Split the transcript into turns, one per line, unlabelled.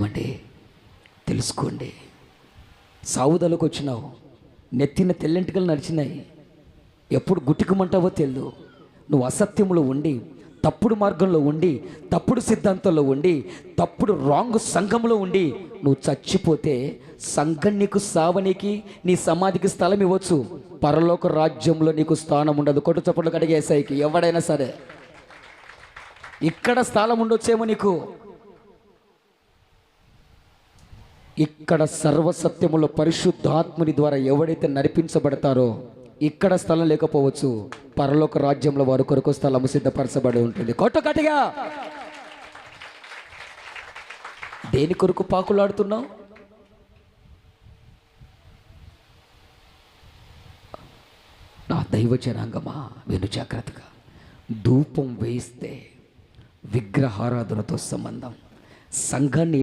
ఏమండి తెలుసుకోండి. సావుదలకు వచ్చినావు, నెత్తిన తెల్లెంటికలు నడిచినాయి, ఎప్పుడు గుట్టుకుమంటావో తెలియదు. నువ్వు అసత్యములో ఉండి, తప్పుడు మార్గంలో ఉండి, తప్పుడు సిద్ధాంతంలో ఉండి, తప్పుడు రాంగ్ సంఘంలో ఉండి నువ్వు చచ్చిపోతే సంఘం నీకు సావనికి, నీ సమాధికి స్థలం ఇవ్వచ్చు, పరలోక రాజ్యంలో నీకు స్థానం ఉండదు. కొట్టు చప్పట్లు కడిగేసాయికి ఎవడైనా సరే. ఇక్కడ స్థలం ఉండొచ్చేమో నీకు, ఇక్కడ సర్వసత్యములో పరిశుద్ధాత్ముని ద్వారా ఎవడైతే నడిపించబడతారో ఇక్కడ స్థలం లేకపోవచ్చు, పరలోక రాజ్యంలో వారి కొరకు స్థలము సిద్ధపరచబడి ఉంటుంది. కొట్టు గట్టిగా. దేని కొరకు పాకులాడుతున్నావు? నా దైవ జనాంగమా విను జాగ్రత్తగా. ధూపం వేయిస్తే విగ్రహారాధనతో సంబంధం. సంఘాన్ని